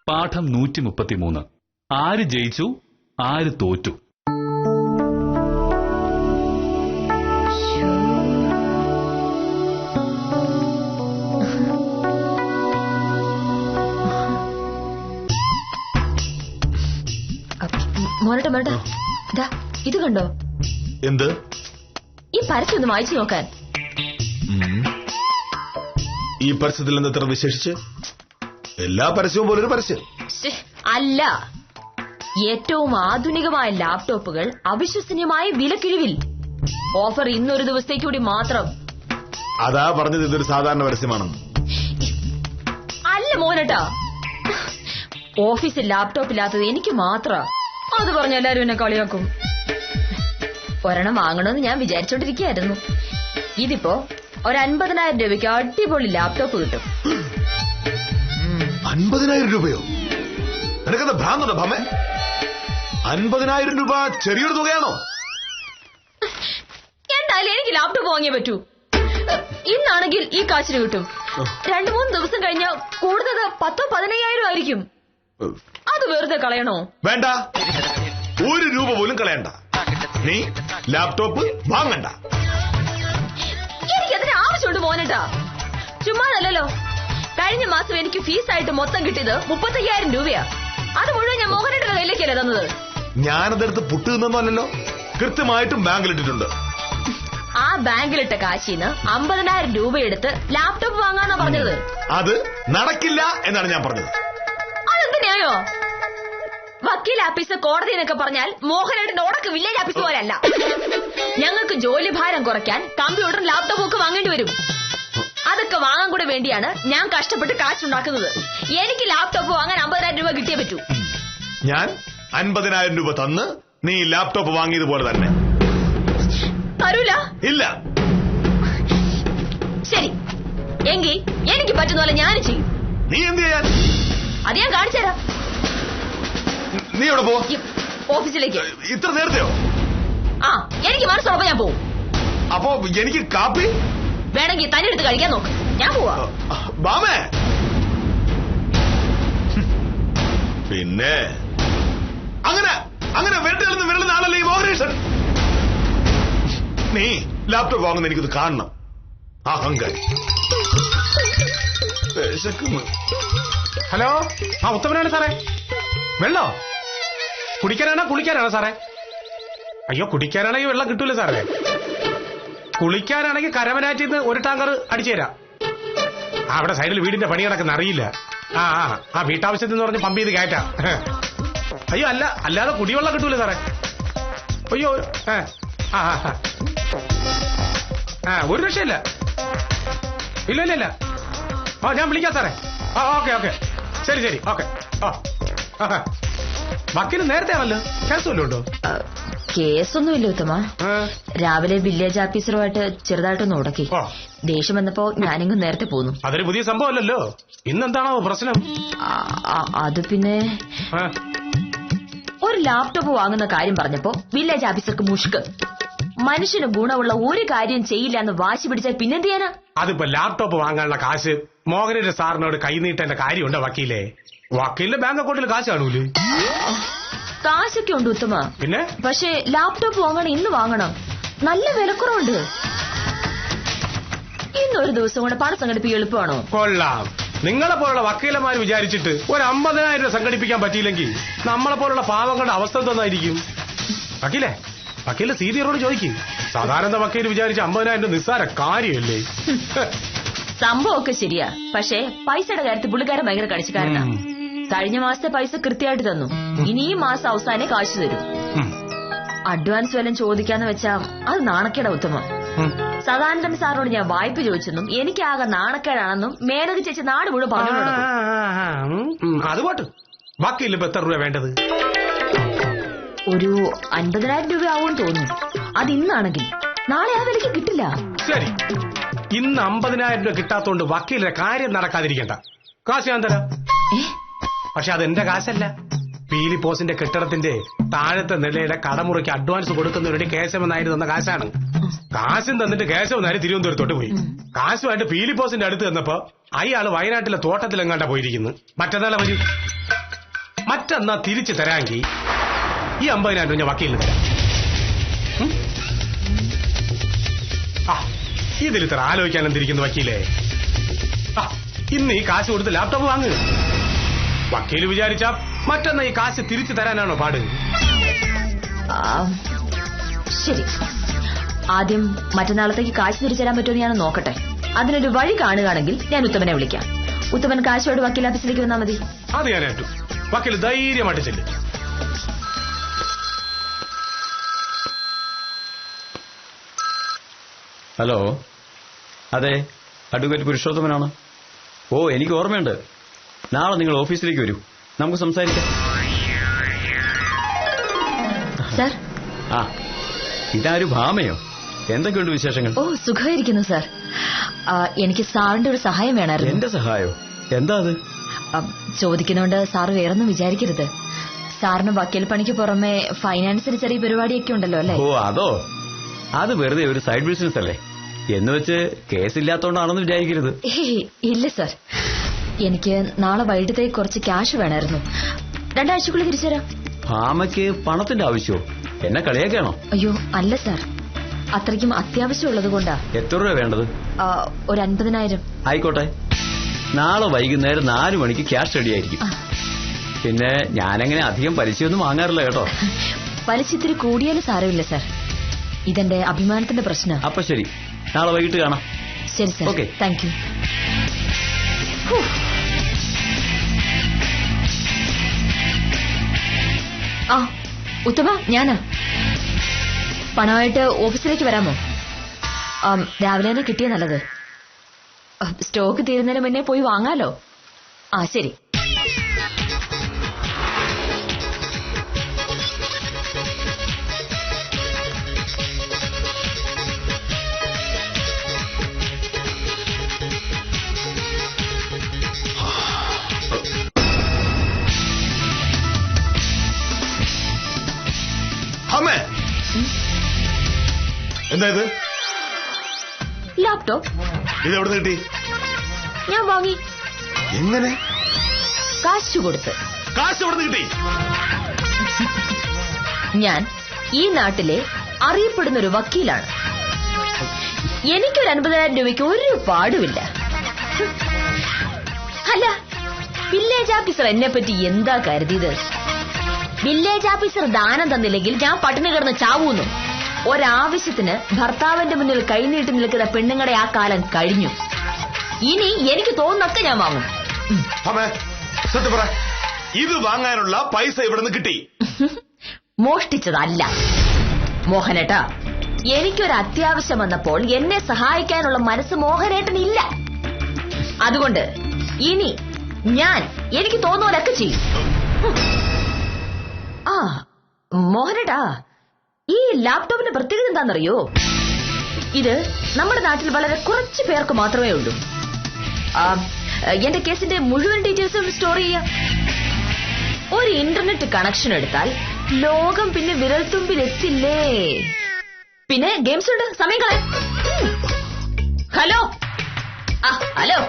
പാഠം 133. ആര് ജയിച്ചു, ആര് തോറ്റു? മോനട്ടെ മോനട്ടെ, ഇത് കണ്ടോ? എന്ത്? ഈ പരസ്യം ഒന്ന് വായിച്ചു നോക്കാൻ. ഈ പരസ്യത്തിൽ എന്താ ഇത്ര വിശേഷിച്ച്? എല്ലാ പരസ്യവും പോലൊരു പരസ്യം അല്ല. ഏറ്റവും ആധുനികമായ ലാപ്ടോപ്പുകൾ അവിശ്വസനീയമായ വിലക്കിഴിവിൽ. ഓഫർ ഇന്നൊരു ദിവസത്തേക്ക് കൂടി മാത്രം. അതാ പറഞ്ഞത് ഇതൊരു സാധാരണ പരസ്യമാണെന്ന്. അല്ല മോനട്ടാ, ഓഫീസിൽ ലാപ്ടോപ്പ് ഇല്ലാത്തത് എനിക്ക് മാത്ര. അത് പറഞ്ഞ എല്ലാരും എന്നെ കളിയാക്കും. ഒരെണ്ണം വാങ്ങണമെന്ന് ഞാൻ വിചാരിച്ചോണ്ടിരിക്കുകയായിരുന്നു. ഇതിപ്പോ ഒരു 50,000 രൂപയ്ക്ക് അടിപൊളി ലാപ്ടോപ്പ് കിട്ടും. 50,000 രൂപയോ? നിനക്കെന്താ ഭ്രാന്തുണ്ടോ ഭമേ? 50,000 രൂപ ചെറിയൊരു തുകയാണോ? എന്തായാലും എനിക്ക് ലാപ്ടോപ്പ് വാങ്ങിയേ പറ്റൂ. ഇന്നാണെങ്കിൽ ഈ കാശിന് കിട്ടും. 2-3 ദിവസം കഴിഞ്ഞാൽ കൂടുതൽ 10,000-15,000 ആയിരിക്കും. അത് വെറുതെ കളയണോ? വേണ്ട, 1 രൂപ പോലും കളയണ്ട. നീ ലാപ്ടോപ്പ് വാങ്ങണ്ട. എനിക്കതിന് ആവശ്യമുണ്ട് മോനട്ടാ. ചുമ്മാതല്ലോ. കഴിഞ്ഞ മാസം എനിക്ക് ഫീസായിട്ട് മൊത്തം കിട്ടിയത് 35,000 രൂപയാ. അത് മുഴുവൻ ഞാൻ മോഹനേട്ടന്റെ കയ്യിലേക്കല്ലേ തന്നത്. ഞാനതെടുത്ത് പുട്ട് നിന്നല്ലോ, കൃത്യമായിട്ടും ബാങ്കിലിട്ടിട്ടുണ്ട്. ആ ബാങ്കിലിട്ട കാശിന്ന് 50,000 രൂപ എടുത്ത് ലാപ്ടോപ്പ് വാങ്ങാന്നാ പറഞ്ഞത്. അത് നടക്കില്ല എന്നാണ് ഞാൻ പറഞ്ഞത്. അതെന്ത് ന്യായോ? വക്കീൽ ആഫീസ്, കോടതി എന്നൊക്കെ പറഞ്ഞാൽ മോഹനേട്ടന്റെ ഓടക്ക് വില്ലേജ് ആഫീസ് പോലല്ല. ഞങ്ങൾക്ക് ജോലി ഭാരം കുറയ്ക്കാൻ കമ്പ്യൂട്ടറും ലാപ്ടോപ്പും ഒക്കെ വാങ്ങേണ്ടി വരും. അതൊക്കെ വാങ്ങാൻ കൂടെ വേണ്ടിയാണ് ഞാൻ കഷ്ടപ്പെട്ട് കാശുണ്ടാക്കുന്നത്. എനിക്ക് ലാപ്ടോപ്പ് വാങ്ങാൻ 50,000 രൂപ കിട്ടിയേ പറ്റൂ. ഞാൻ 50,000 രൂപ തന്ന് നീ ലാപ്ടോപ്പ് വാങ്ങിയതുപോലെ തന്നെ. തരൂല? ഇല്ല. ശരി, എങ്കിൽ എനിക്ക് പറ്റുന്ന പോലെ ഞാൻ ചെയ്യും. നീ എന്ത് ചെയ്യാൻ? അത് ഞാൻ കാണിച്ചു തരാം. നീ എവിടെ പോ? ഓഫീസിലേക്ക്. ഇത്ര നേരത്തെയോ? ആ, എനിക്ക് മനസ്സുറപ്പം ഞാൻ പോവും. അപ്പോ എനിക്ക് കാപ്പി വേണമെങ്കിൽ തന്നെ എടുത്ത് കഴിക്കാൻ നോക്ക്. ഞാൻ പോവാ. ബാമേ, പിന്നെ അങ്ങനെ വെറുതെ ആളല്ലേ ഈ മോഹനേഷൻ. നീ ലാപ്ടോപ്പ് വാങ്ങുന്ന എനിക്കത് കാണണം. അഹങ്കാരി. ഹലോ, ആ ഉത്തമനാണ് സാറേ. വെള്ളോ കുടിക്കാനാണോ കുളിക്കാനാണോ സാറേ? അയ്യോ, കുടിക്കാനാണെങ്കിൽ വെള്ളം കിട്ടൂല സാറേ. കുളിക്കാനാണെങ്കിൽ കരവനാറ്റിൽ നിന്ന് ഒരു ടാങ്കർ അടിച്ചു തരാം. അവിടെ സൈഡിൽ വീടിന്റെ പണി കിടക്കുന്ന അറിയില്ല. ആ വീട്ടാവശ്യത്തിൽ നിന്ന് പറഞ്ഞ് പമ്പ് ചെയ്ത് കയറ്റാം. അയ്യോ, അല്ലാതെ കുടിവെള്ളം കിട്ടൂല സാറേ. അയ്യോ, ഒരു രക്ഷയില്ല. ഇല്ല. ഞാൻ വിളിക്കാം സാറേ. ഓക്കെ, ശരി, ഓക്കെ. വക്കീല് നേരത്തെ ആണല്ലോ. കേസല്ലോ ഉണ്ടോ? കേസൊന്നുമില്ല ഉത്തമ. രാവിലെ വില്ലേജ് ഓഫീസറുമായിട്ട് ചെറുതായിട്ടൊന്ന് ഉടക്കി. ദേഷ്യം വന്നപ്പോ ഞാനിങ്ങ് നേരത്തെ പോന്നു. അതൊരു പുതിയ സംഭവമല്ലല്ലോ. ഇന്നെന്താണോ പ്രശ്നം? അത് പിന്നെ ഒരു ലാപ്ടോപ്പ് വാങ്ങുന്ന കാര്യം പറഞ്ഞപ്പോ വില്ലേജ് ഓഫീസർക്ക് മുഷ്ക്. മനുഷ്യന് ഗുണമുള്ള ഒരു കാര്യം ചെയ്യില്ല എന്ന് വാശി പിടിച്ചാൽ പിന്നെന്ത് ചെയ്യാനാ? അതിപ്പോ ലാപ്ടോപ്പ് വാങ്ങാനുള്ള കാശ് മോഹനന്റെ സാറിനോട് കൈനീട്ടേണ്ട കാര്യമുണ്ടോ വക്കീലെ? വക്കീലിന്റെ ബാങ്ക് അക്കൗണ്ടിൽ കാശ് കാണൂലേ? കാശൊക്കെ ഉണ്ട് ഉത്തമ. പിന്നെ പക്ഷേ ലാപ്ടോപ്പ് വാങ്ങണം, ഇന്ന് വാങ്ങണം. നല്ല വിലക്കുറവുണ്ട്. ഇന്നൊരു ദിവസം കൊണ്ട് പണം സംഘടിപ്പിക്കുക എളുപ്പമാണോ? കൊള്ളാം. നിങ്ങളെ പോലുള്ള വക്കീലന്മാർ വിചാരിച്ചിട്ട് ഒരു 50,000 രൂപ സംഘടിപ്പിക്കാൻ പറ്റിയില്ലെങ്കിൽ നമ്മളെ പോലുള്ള പാവങ്ങളുടെ അവസ്ഥ എന്തായിരിക്കും? വക്കീല് സീനിയറോട് ചോദിക്കും. സാധാരണ വക്കീല് വിചാരിച്ച 50,000 രൂപ നിസ്സാര കാര്യമല്ലേ? സംഭവമൊക്കെ ശരിയാ. പക്ഷേ പൈസയുടെ കാര്യത്തിൽ പുള്ളിക്കാരൻ ഭയങ്കര കണിച്ചുകാരനാ. കഴിഞ്ഞ മാസത്തെ പൈസ കൃത്യമായിട്ട് തന്നു. ഇനി ഈ മാസം അവസാനം കാശ് തരും. അഡ്വാൻസ് വല്ലതും ചോദിക്കാന്ന് വെച്ചാ അത് നാണക്കേടാ ഉത്തമ. സദാനന്ദൻ സാറിനോട് ഞാൻ വായ്പ ചോദിച്ചെന്നും എനിക്കാകെ നാണക്കേടാണെന്നും മേനക ചേച്ചി നാട് മുഴുവൻ പറഞ്ഞു. അതുപോട്ട് വക്കീലിന് ഇപ്പൊ എത്ര രൂപ വേണ്ടത്? ഒരു 50,000 രൂപ ആവുമെന്ന് തോന്നുന്നു. അത് ഇന്നാണെങ്കിൽ നാളെ ആ വിലക്ക് കിട്ടില്ല. ശരി, ഇന്ന് 50,000 രൂപ കിട്ടാത്തോണ്ട് വക്കീലിന്റെ കാര്യം നടക്കാതിരിക്കണ്ട. കാശ് ഞാൻ തരാം. പക്ഷെ അതെന്റെ കാശല്ല. പീലി പോസിന്റെ കെട്ടിടത്തിന്റെ താഴത്തെ നിലയിലെ കടമുറയ്ക്ക് അഡ്വാൻസ് കൊടുക്കുന്നവരുടെ കേശവനായിരുന്നു തന്ന കാശാണ്. കാശും തന്നിട്ട് കേശവ് നേരെ തിരുവനന്തപുരത്തോട്ട് പോയി. കാശുമായിട്ട് പീലിപ്പോസിന്റെ അടുത്ത് ചെന്നപ്പോ അയാള് വയനാട്ടിലെ തോട്ടത്തിലെങ്ങാണ്ടാ പോയിരിക്കുന്നു. മറ്റന്നാളെ വരും. മറ്റന്നാ തിരിച്ചു തരാമെങ്കിൽ ഈ 50,000 രൂപ ഞാൻ വക്കീലിന് തരാം. ഇതിൽ ഇത്ര ആലോചിക്കാൻ എന്തിരിക്കുന്നു വക്കീലേ? ഇന്ന് ഈ കാശ് കൊടുത്ത് ലാപ്ടോപ്പ് വാങ്ങുക. വക്കീല് വിചാരിച്ചാ മറ്റന്നാ ഈ കാശ് തിരിച്ചു തരാനാണോ പാട്? ശരി, ആദ്യം മറ്റന്നാളത്തേക്ക് കാശ് തിരിച്ചു തരാൻ പറ്റുമോ ഞാൻ നോക്കട്ടെ. അതിനൊരു വഴി കാണുകയാണെങ്കിൽ ഞാൻ ഉത്തമനെ വിളിക്കാം. ഉത്തമൻ കാശോട് വക്കീൽ ഓഫീസിലേക്ക് വന്നാൽ മതി. അത് ഞാൻ ഏറ്റു. വക്കീൽ ധൈര്യമായിട്ട് ചെല്ലും. ഹലോ, അതെ, അഡ്വക്കേറ്റ് പുരുഷോത്തമനാണ്. ഓ, എനിക്ക് ഓർമ്മയുണ്ട്. നാളെ നിങ്ങൾ ഓഫീസിലേക്ക് വരൂ, നമുക്ക് സംസാരിക്കാം. സാർ. ആ, ഇതാരും ഭാമയോ? എന്തൊക്കെയുണ്ട് വിശേഷങ്ങൾ? ഓ, സുഖമായിരിക്കുന്നു സാർ. എനിക്ക് സാറിന്റെ ഒരു സഹായം വേണമായിരുന്നു. എന്റെ സഹായോ? എന്താ അത്? ചോദിക്കുന്നോണ്ട് സാറ് വേറൊന്നും വിചാരിക്കരുത്. സാറിന് വക്കീൽ പണിക്ക് പുറമെ ഫൈനാൻസിന് ചെറിയ പരിപാടിയൊക്കെ ഉണ്ടല്ലോ അല്ലേ? ഓ, അതോ? അത് വെറുതെ ഒരു സൈഡ് ബിസിനസ് അല്ലേ? എന്ന് വെച്ച് കേസില്ലാത്തോണ്ടാണെന്ന് വിചാരിക്കരുത്. ഇല്ല സാർ, എനിക്ക് നാളെ വൈകിട്ടത്തേക്ക് കുറച്ച് ക്യാഷ് വേണമായിരുന്നു. 2 ആഴ്ചക്കുള്ളിൽ തിരിച്ചു തരാം. ഭാമയ്ക്ക് പണത്തിന്റെ ആവശ്യമോ? എന്നെ കളിയാക്കാണോ? അയ്യോ അല്ല സാർ, അത്രയ്ക്കും അത്യാവശ്യമുള്ളത് കൊണ്ടാ. എത്ര രൂപ വേണ്ടത്? ഒരു 50,000. ആയിക്കോട്ടെ, നാളെ വൈകുന്നേരം 4 മണിക്ക് ക്യാഷ് റെഡി ആയിരിക്കും. പിന്നെ ഞാനങ്ങനെ അധികം പലിശയൊന്നും വാങ്ങാറില്ല കേട്ടോ. പലിശ ഇത്തിരി കൂടിയാലും സാരമില്ല സാർ, ഇതെന്റെ അഭിമാനത്തിന്റെ പ്രശ്നം. അപ്പൊ ശരി, നാളെ വൈകിട്ട് കാണാം. ശരി സാർ. Okay, thank you. ആ ഉത്തമ, ഞാനാ. പണമായിട്ട് ഓഫീസിലേക്ക് വരാമോ? രാവിലെ തന്നെ കിട്ടിയ നല്ലത്. സ്റ്റോക്ക് തീരുന്നതിന് മുന്നേ പോയി വാങ്ങാലോ. ആ ശരി. അമ്മേ, എന്താ ഇത്? ലാപ്ടോപ്പ്. ഇത് എവിടെ കിട്ടി? ഞാൻ വാങ്ങി. എങ്ങനെ? കാശ് കൊടുത്ത്. കാശ് എവിടെ കിട്ടി? ഞാൻ ഈ നാട്ടിലെ അറിയപ്പെടുന്ന ഒരു വക്കീലാണ്. എനിക്കൊരു 50,000 രൂപയ്ക്ക് ഒരു പാടുമില്ല. അല്ല, വില്ലേജ് ഓഫീസർ എന്നെ പറ്റി എന്താ കരുതിയത്? വില്ലേജ് ഓഫീസർ ദാനം തന്നില്ലെങ്കിൽ ഞാൻ പട്ടിണി കിടന്ന് ചാവൂന്നു. ഒരാവശ്യത്തിന് ഭർത്താവിന്റെ മുന്നിൽ കൈനീട്ടി നിൽക്കുന്ന പെണ്ണുങ്ങളുടെ ആ കാലം കഴിഞ്ഞു. ഇനി എനിക്ക് തോന്നുന്നൊക്കെ ഞാൻ വാങ്ങും. അമ്മേ, സത്യം പറ, ഇത് വാങ്ങാനുള്ള പൈസ ഇവിടുന്ന് കിട്ടി? മോഷ്ടിച്ചതല്ല മോഹനേട്ടാ. എനിക്കൊരു അത്യാവശ്യം വന്നപ്പോൾ എന്നെ സഹായിക്കാനുള്ള മനസ്സ് മോഹനേട്ടനില്ല. അതുകൊണ്ട് ഇനി ഞാൻ എനിക്ക് തോന്നുന്നവരൊക്കെ ചെയ്യും. ആ മോഹനേട്ടാ, ഈ ലാപ്ടോപ്പിന്റെ പ്രത്യേകത എന്താണെന്നറിയോ? ഇത് നമ്മുടെ നാട്ടിൽ വളരെ കുറച്ച് പേർക്ക് മാത്രമേ ഉള്ളൂ. എന്റെ കേസിന്റെ മുഴുവൻ ഡീറ്റെയിൽസും സ്റ്റോർ ചെയ്യാം. ഒരു ഇന്റർനെറ്റ് കണക്ഷൻ എടുത്താൽ ലോകം പിന്നെ വിരൽത്തുമ്പിൽ എത്തില്ലേ. പിന്നെ ഗെയിംസ് ഉണ്ട്, സമയം കളയാം. ഹലോ ഹലോ,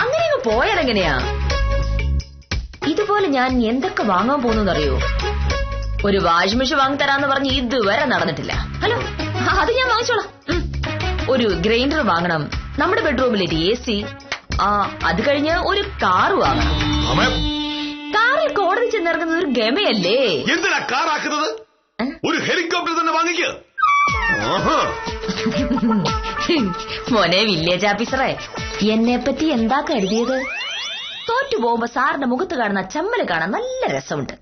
അങ്ങനെ പോയാലെങ്ങനെയാ? ഇതുപോലെ ഞാൻ എന്തൊക്കെ വാങ്ങാൻ പോകുന്നറിയോ? ഒരു വാഷിംഗ് മെഷീൻ വാങ്ങിത്തരാന്ന് പറഞ്ഞ് ഇതുവരെ നടന്നിട്ടില്ല. ഹലോ, അത് ഞാൻ വാങ്ങിച്ചോളാം. ഒരു ഗ്രൈൻഡർ വാങ്ങണം, നമ്മുടെ ബെഡ്റൂമിലേക്ക് AC, അത് കഴിഞ്ഞ് ഒരു കാർ വാങ്ങണം. കാറിൽ കോടതി ചെന്നിറങ്ങുന്നത് ഒരു ഗമയല്ലേ? എന്തിനാ കാറാക്കുന്നത്? ഒരു ഹെലികോപ്റ്റർ തന്നെ വാങ്ങിക്കുക. മോനെ വില്ലേജ് ഓഫീസറെ, എന്നെ പറ്റി എന്താ കരുതിയത്? തോറ്റു പോകുമ്പോ സാറിന്റെ മുഖത്ത് കാണുന്ന ചമ്മല് കാണാൻ നല്ല രസമുണ്ട്.